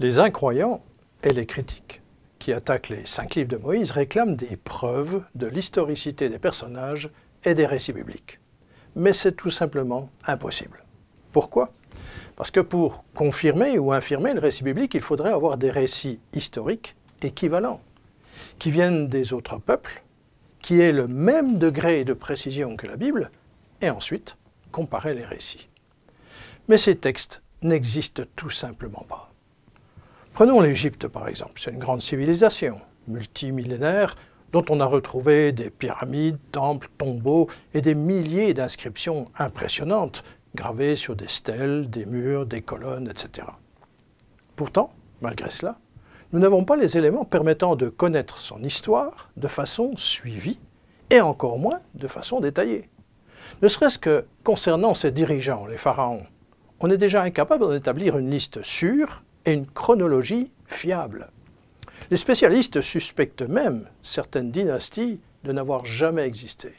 Les incroyants et les critiques qui attaquent les 5 livres de Moïse réclament des preuves de l'historicité des personnages et des récits bibliques. Mais c'est tout simplement impossible. Pourquoi? Parce que pour confirmer ou infirmer le récit biblique, il faudrait avoir des récits historiques équivalents, qui viennent des autres peuples, qui aient le même degré de précision que la Bible, et ensuite comparer les récits. Mais ces textes n'existent tout simplement pas. Prenons l'Égypte par exemple, c'est une grande civilisation, multimillénaire, dont on a retrouvé des pyramides, temples, tombeaux et des milliers d'inscriptions impressionnantes, gravées sur des stèles, des murs, des colonnes, etc. Pourtant, malgré cela, nous n'avons pas les éléments permettant de connaître son histoire de façon suivie et encore moins de façon détaillée. Ne serait-ce que concernant ces dirigeants, les pharaons, on est déjà incapable d'établir une liste sûre et une chronologie fiable. Les spécialistes suspectent même certaines dynasties de n'avoir jamais existé.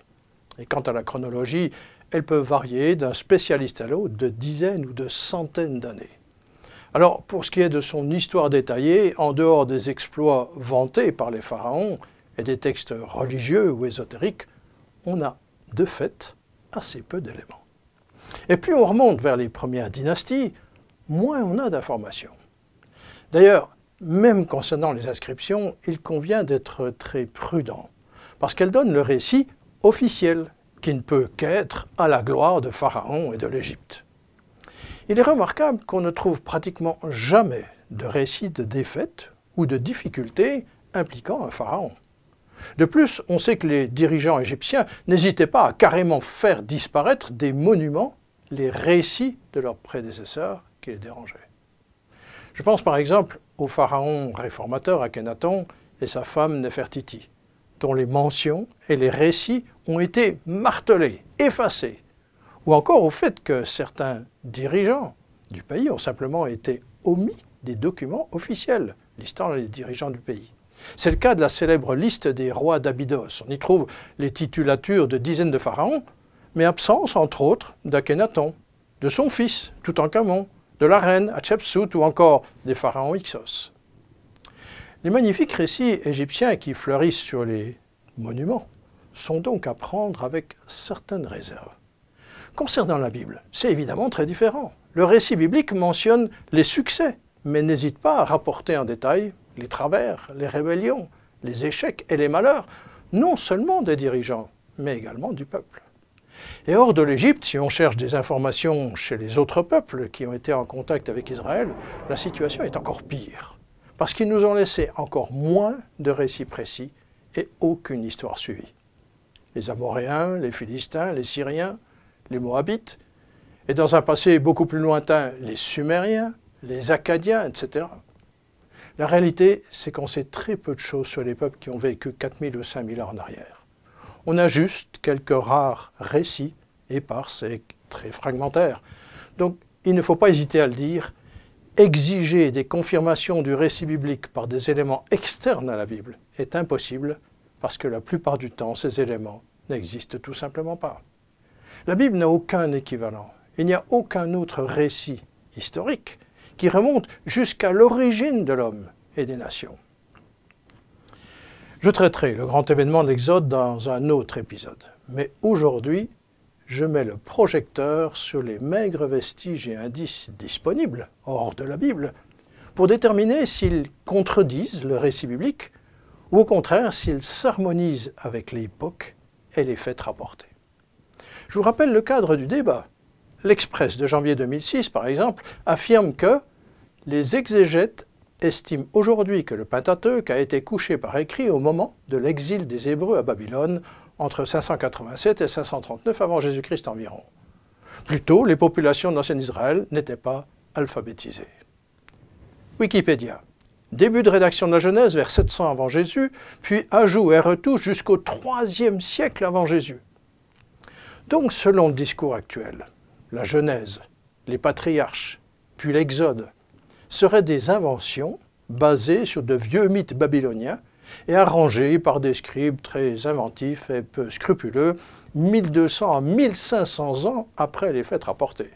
Et quant à la chronologie, elle peut varier d'un spécialiste à l'autre de dizaines ou de centaines d'années. Alors, pour ce qui est de son histoire détaillée, en dehors des exploits vantés par les pharaons et des textes religieux ou ésotériques, on a, de fait, assez peu d'éléments. Et plus on remonte vers les premières dynasties, moins on a d'informations. D'ailleurs, même concernant les inscriptions, il convient d'être très prudent, parce qu'elles donnent le récit officiel, qui ne peut qu'être à la gloire de Pharaon et de l'Égypte. Il est remarquable qu'on ne trouve pratiquement jamais de récit de défaite ou de difficultés impliquant un pharaon. De plus, on sait que les dirigeants égyptiens n'hésitaient pas à carrément faire disparaître des monuments les récits de leurs prédécesseurs qui les dérangeaient. Je pense par exemple au pharaon réformateur Akhenaton et sa femme Nefertiti, dont les mentions et les récits ont été martelés, effacés, ou encore au fait que certains dirigeants du pays ont simplement été omis des documents officiels listant les dirigeants du pays. C'est le cas de la célèbre liste des rois d'Abydos. On y trouve les titulatures de dizaines de pharaons, mais absence, entre autres, d'Akhenaton, de son fils, Toutankhamon, de la reine Hatshepsut ou encore des pharaons Hyksos. Les magnifiques récits égyptiens qui fleurissent sur les monuments sont donc à prendre avec certaines réserves. Concernant la Bible, c'est évidemment très différent. Le récit biblique mentionne les succès, mais n'hésite pas à rapporter en détail les travers, les rébellions, les échecs et les malheurs, non seulement des dirigeants, mais également du peuple. Et hors de l'Égypte, si on cherche des informations chez les autres peuples qui ont été en contact avec Israël, la situation est encore pire, parce qu'ils nous ont laissé encore moins de récits précis et aucune histoire suivie. Les Amoréens, les Philistins, les Syriens, les Moabites, et dans un passé beaucoup plus lointain, les Sumériens, les Akkadiens, etc. La réalité, c'est qu'on sait très peu de choses sur les peuples qui ont vécu 4000 ou 5000 ans en arrière. On a juste quelques rares récits, épars et très fragmentaires. Donc, il ne faut pas hésiter à le dire, exiger des confirmations du récit biblique par des éléments externes à la Bible est impossible, parce que la plupart du temps, ces éléments n'existent tout simplement pas. La Bible n'a aucun équivalent. Il n'y a aucun autre récit historique qui remonte jusqu'à l'origine de l'homme et des nations. Je traiterai le grand événement de l'Exode dans un autre épisode, mais aujourd'hui, je mets le projecteur sur les maigres vestiges et indices disponibles, hors de la Bible, pour déterminer s'ils contredisent le récit biblique ou au contraire s'ils s'harmonisent avec l'époque et les faits rapportés. Je vous rappelle le cadre du débat. L'Express de janvier 2006, par exemple, affirme que les exégètes estiment aujourd'hui que le Pentateuque a été couché par écrit au moment de l'exil des Hébreux à Babylone, entre 587 et 539 avant Jésus-Christ environ. Plus tôt, les populations de l'ancien Israël n'étaient pas alphabétisées. Wikipédia. Début de rédaction de la Genèse vers 700 avant Jésus, puis ajout et retouche jusqu'au IIIe siècle avant Jésus. Donc, selon le discours actuel, la Genèse, les patriarches, puis l'Exode, seraient des inventions basées sur de vieux mythes babyloniens et arrangés par des scribes très inventifs et peu scrupuleux, 1200 à 1500 ans après les faits rapportés.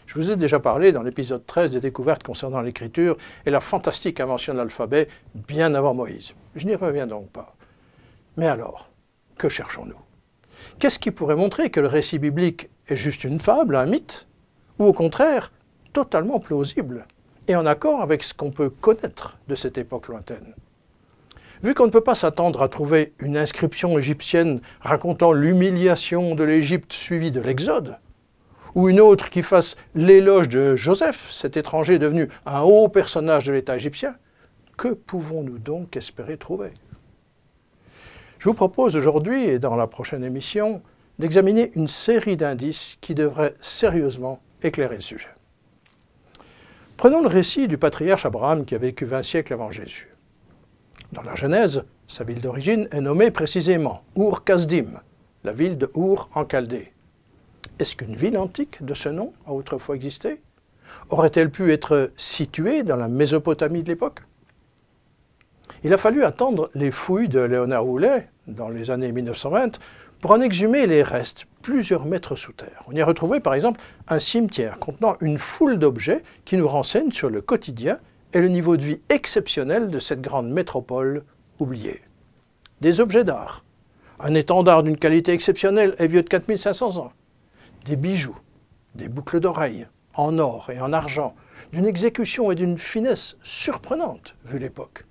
Je vous ai déjà parlé dans l'épisode 13 des découvertes concernant l'écriture et la fantastique invention de l'alphabet bien avant Moïse. Je n'y reviens donc pas. Mais alors, que cherchons-nous? Qu'est-ce qui pourrait montrer que le récit biblique est juste une fable, un mythe, ou au contraire, totalement plausible et en accord avec ce qu'on peut connaître de cette époque lointaine? Vu qu'on ne peut pas s'attendre à trouver une inscription égyptienne racontant l'humiliation de l'Égypte suivie de l'Exode, ou une autre qui fasse l'éloge de Joseph, cet étranger devenu un haut personnage de l'État égyptien, que pouvons-nous donc espérer trouver? Je vous propose aujourd'hui, et dans la prochaine émission, d'examiner une série d'indices qui devraient sérieusement éclairer le sujet. Prenons le récit du patriarche Abraham qui a vécu 20 siècles avant Jésus. Dans la Genèse, sa ville d'origine est nommée précisément Ur-Kasdim, la ville de Ur en Chaldée. Est-ce qu'une ville antique de ce nom a autrefois existé? Aurait-elle pu être située dans la Mésopotamie de l'époque? Il a fallu attendre les fouilles de Léonard Houlet, dans les années 1920, pour en exhumer les restes plusieurs mètres sous terre. On y a retrouvé par exemple un cimetière contenant une foule d'objets qui nous renseignent sur le quotidien et le niveau de vie exceptionnel de cette grande métropole oubliée. Des objets d'art, un étendard d'une qualité exceptionnelle et vieux de 4500 ans, des bijoux, des boucles d'oreilles, en or et en argent, d'une exécution et d'une finesse surprenantes vu l'époque,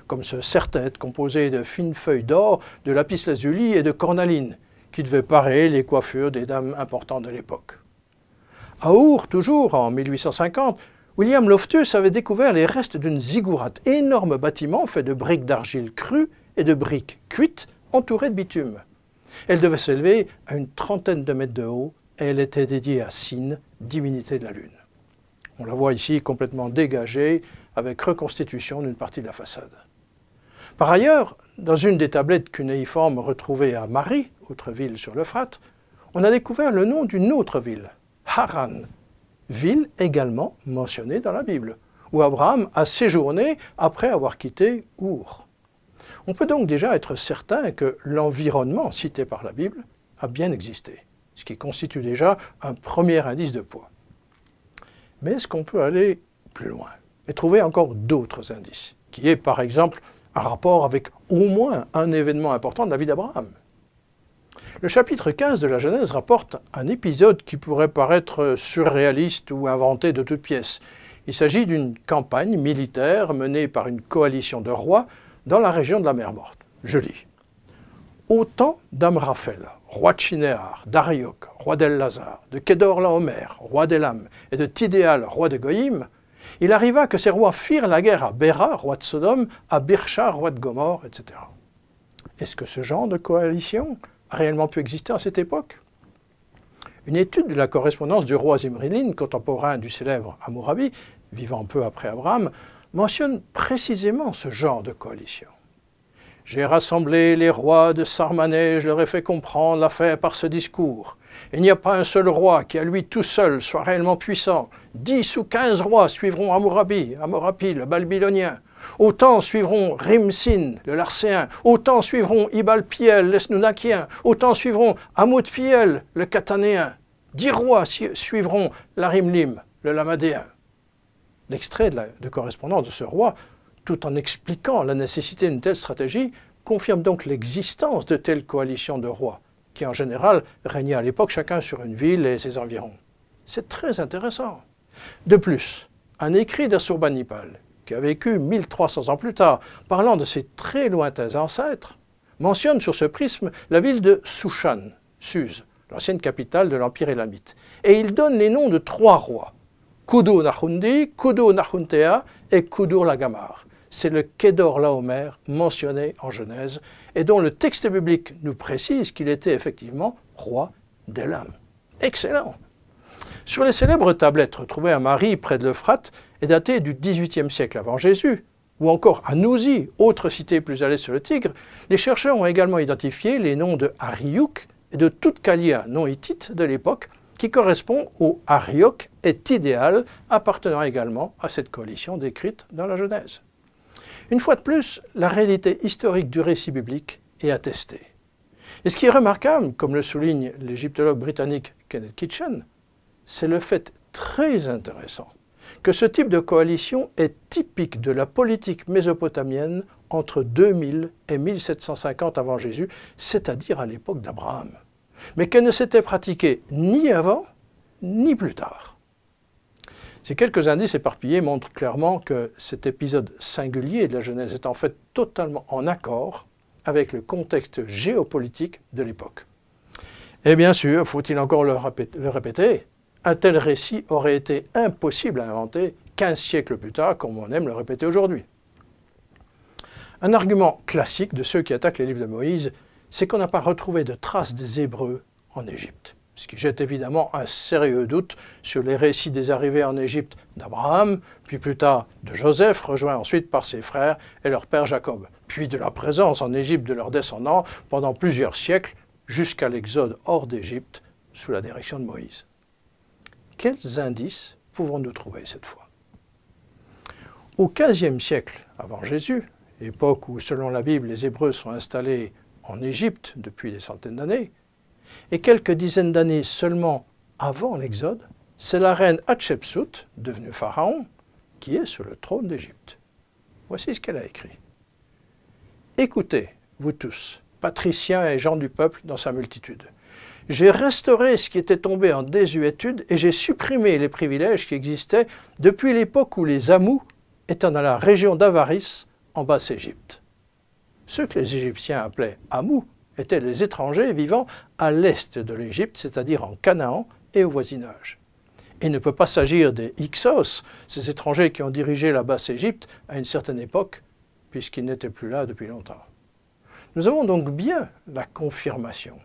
comme ce serre-tête composé de fines feuilles d'or, de lapis-lazuli et de cornaline, qui devait parer les coiffures des dames importantes de l'époque. À Ur, toujours en 1850, William Loftus avait découvert les restes d'une ziggourate, énorme bâtiment fait de briques d'argile crue et de briques cuites entourées de bitume. Elle devait s'élever à une trentaine de mètres de haut et elle était dédiée à Sin, divinité de la lune. On la voit ici complètement dégagée avec reconstitution d'une partie de la façade. Par ailleurs, dans une des tablettes cunéiformes retrouvées à Mari, autre ville sur l'Euphrate, on a découvert le nom d'une autre ville, Haran, ville également mentionnée dans la Bible, où Abraham a séjourné après avoir quitté Ur. On peut donc déjà être certain que l'environnement cité par la Bible a bien existé, ce qui constitue déjà un premier indice de poids. Mais est-ce qu'on peut aller plus loin et trouver encore d'autres indices, qui est par exemple un rapport avec au moins un événement important de la vie d'Abraham? Le chapitre 15 de la Genèse rapporte un épisode qui pourrait paraître surréaliste ou inventé de toutes pièces. Il s'agit d'une campagne militaire menée par une coalition de rois dans la région de la mer Morte. Je lis. Au temps d'Amraphel, roi de Shinéar, d'Arioch, roi d'El-Lazar, de Kédor-Laomer, roi d'Élam, et de Tidéal, roi de Goïm, il arriva que ces rois firent la guerre à Béra, roi de Sodome, à Birsha, roi de Gomorre, etc. Est-ce que ce genre de coalition a réellement pu exister à cette époque? Une étude de la correspondance du roi Zimri-Lin, contemporain du célèbre Hammurabi, vivant peu après Abraham, mentionne précisément ce genre de coalition. « J'ai rassemblé les rois de Sarmané, je leur ai fait comprendre l'affaire par ce discours. Il n'y a pas un seul roi qui à lui tout seul soit réellement puissant. 10 ou 15 rois suivront Hammurabi, le babylonien. Autant suivront Rimsin, le Larséen. Autant suivront Ibal-Piel, le Snunakien. Autant suivront Amout-Piel, le Catanéen. 10 rois suivront Larimlim, le Lamadéen. » L'extrait de correspondance de ce roi, tout en expliquant la nécessité d'une telle stratégie, confirme donc l'existence de telles coalitions de rois, qui en général régnaient à l'époque chacun sur une ville et ses environs. C'est très intéressant. De plus, un écrit d'Assurbanipal, qui a vécu 1300 ans plus tard, parlant de ses très lointains ancêtres, mentionne sur ce prisme la ville de Shushan, Suse, l'ancienne capitale de l'Empire élamite. Et il donne les noms de 3 rois, Kudu-Nahundi, Kudu-Nahuntea et Kudur-Lagamar. C'est le Kédor-Laomer mentionné en Genèse et dont le texte biblique nous précise qu'il était effectivement roi d'Élam. Excellent! Sur les célèbres tablettes retrouvées à Mari près de l'Euphrate et datées du XVIIIe siècle avant Jésus, ou encore à Nouzi, autre cité plus à l'est sur le Tigre, les chercheurs ont également identifié les noms de Ariouk et de Toutkalia, nom hittite de l'époque, qui correspond aux Arioch et Tidéal, appartenant également à cette coalition décrite dans la Genèse. Une fois de plus, la réalité historique du récit biblique est attestée. Et ce qui est remarquable, comme le souligne l'égyptologue britannique Kenneth Kitchen, c'est le fait très intéressant que ce type de coalition est typique de la politique mésopotamienne entre 2000 et 1750 avant Jésus, c'est-à-dire à l'époque d'Abraham, mais qu'elle ne s'était pratiquée ni avant ni plus tard. Ces quelques indices éparpillés montrent clairement que cet épisode singulier de la Genèse est en fait totalement en accord avec le contexte géopolitique de l'époque. Et bien sûr, faut-il encore le répéter, un tel récit aurait été impossible à inventer 15 siècles plus tard, comme on aime le répéter aujourd'hui. Un argument classique de ceux qui attaquent les livres de Moïse, c'est qu'on n'a pas retrouvé de traces des Hébreux en Égypte, ce qui jette évidemment un sérieux doute sur les récits des arrivées en Égypte d'Abraham, puis plus tard de Joseph, rejoint ensuite par ses frères et leur père Jacob, puis de la présence en Égypte de leurs descendants pendant plusieurs siècles, jusqu'à l'exode hors d'Égypte sous la direction de Moïse. Quels indices pouvons-nous trouver cette fois? Au XVe siècle avant Jésus, époque où, selon la Bible, les Hébreux sont installés en Égypte depuis des centaines d'années, et quelques dizaines d'années seulement avant l'Exode, c'est la reine Hatshepsut, devenue pharaon, qui est sur le trône d'Égypte. Voici ce qu'elle a écrit. « Écoutez, vous tous, patriciens et gens du peuple dans sa multitude. J'ai restauré ce qui était tombé en désuétude et j'ai supprimé les privilèges qui existaient depuis l'époque où les Amous étaient dans la région d'Avaris, en Basse-Égypte. Ceux que les Égyptiens appelaient Amous étaient les étrangers vivant à l'est de l'Égypte, c'est-à-dire en Canaan et au voisinage. Il ne peut pas s'agir des Hyksos, ces étrangers qui ont dirigé la Basse-Égypte à une certaine époque, puisqu'ils n'étaient plus là depuis longtemps. Nous avons donc bien la confirmation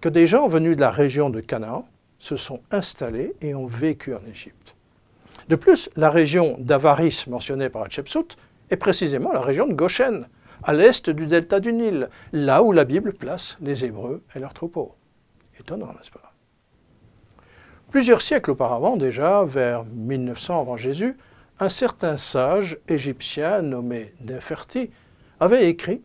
que des gens venus de la région de Canaan se sont installés et ont vécu en Égypte. De plus, la région d'Avaris mentionnée par Hatshepsut est précisément la région de Goshen, à l'est du delta du Nil, là où la Bible place les Hébreux et leurs troupeaux. Étonnant, n'est-ce pas? Plusieurs siècles auparavant déjà, vers 1900 avant Jésus, un certain sage égyptien nommé Neferti avait écrit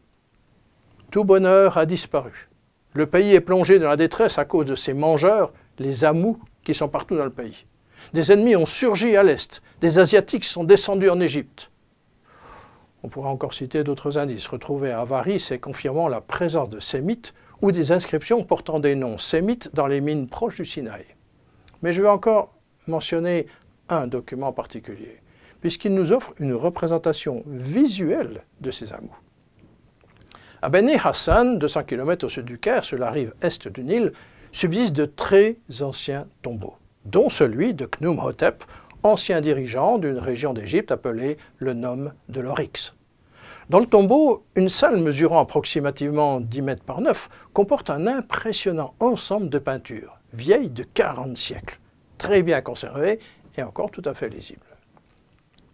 « Tout bonheur a disparu. Le pays est plongé dans la détresse à cause de ces mangeurs, les Amous, qui sont partout dans le pays. Des ennemis ont surgi à l'est, des Asiatiques sont descendus en Égypte. » On pourra encore citer d'autres indices retrouvés à Avaris et confirmant la présence de Sémites ou des inscriptions portant des noms sémites dans les mines proches du Sinaï. Mais je vais encore mentionner un document particulier, puisqu'il nous offre une représentation visuelle de ces Amous. À Beni Hassan, 200 km au sud du Caire, sur la rive est du Nil, subsistent de très anciens tombeaux, dont celui de Khnum-Hotep, ancien dirigeant d'une région d'Égypte appelée le Nome de l'Oryx. Dans le tombeau, une salle mesurant approximativement 10 mètres par 9 comporte un impressionnant ensemble de peintures, vieilles de 40 siècles, très bien conservées et encore tout à fait lisibles.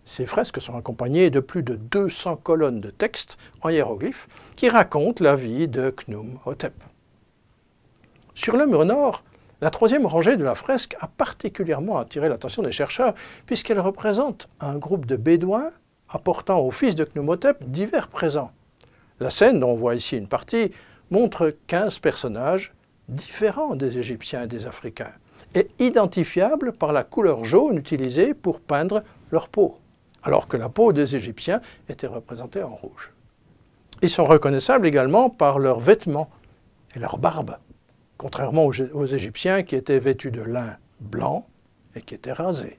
Ces fresques sont accompagnées de plus de 200 colonnes de textes en hiéroglyphes qui racontent la vie de Khnum-Hotep. Sur le mur nord, la troisième rangée de la fresque a particulièrement attiré l'attention des chercheurs puisqu'elle représente un groupe de Bédouins apportant au fils de Khnum-Hotep divers présents. La scène, dont on voit ici une partie, montre 15 personnages différents des Égyptiens et des Africains et identifiables par la couleur jaune utilisée pour peindre leur peau, alors que la peau des Égyptiens était représentée en rouge. Ils sont reconnaissables également par leurs vêtements et leurs barbes, contrairement aux Égyptiens qui étaient vêtus de lin blanc et qui étaient rasés,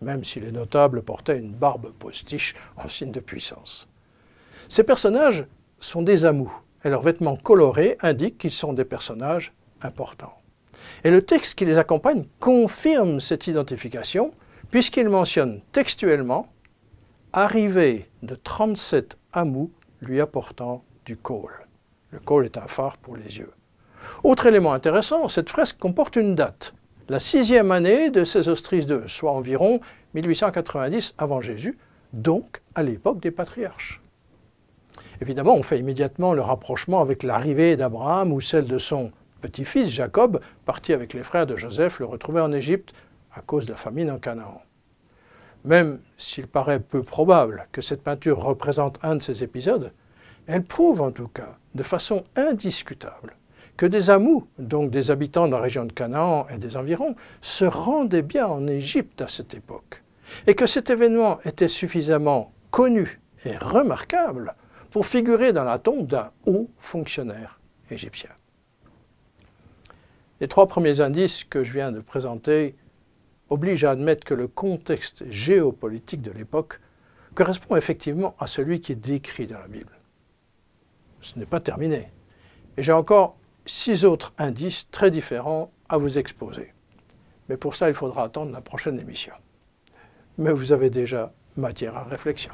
même si les notables portaient une barbe postiche en signe de puissance. Ces personnages sont des Amous, et leurs vêtements colorés indiquent qu'ils sont des personnages importants. Et le texte qui les accompagne confirme cette identification, puisqu'il mentionne textuellement « Arrivée de 37 Amous lui apportant du kohl ». Le kohl est un phare pour les yeux. Autre élément intéressant, cette fresque comporte une date, la 6e année de Sésostris II, soit environ 1890 avant Jésus, donc à l'époque des patriarches. Évidemment, on fait immédiatement le rapprochement avec l'arrivée d'Abraham ou celle de son petit-fils Jacob, parti avec les frères de Joseph, le retrouver en Égypte à cause de la famine en Canaan. Même s'il paraît peu probable que cette peinture représente un de ces épisodes, elle prouve en tout cas, de façon indiscutable, que des Amous, donc des habitants de la région de Canaan et des environs, se rendaient bien en Égypte à cette époque, et que cet événement était suffisamment connu et remarquable pour figurer dans la tombe d'un haut fonctionnaire égyptien. Les 3 premiers indices que je viens de présenter obligent à admettre que le contexte géopolitique de l'époque correspond effectivement à celui qui est décrit dans la Bible. Ce n'est pas terminé, et j'ai encore 6 autres indices très différents à vous exposer. Mais pour ça, il faudra attendre la prochaine émission. Mais vous avez déjà matière à réflexion.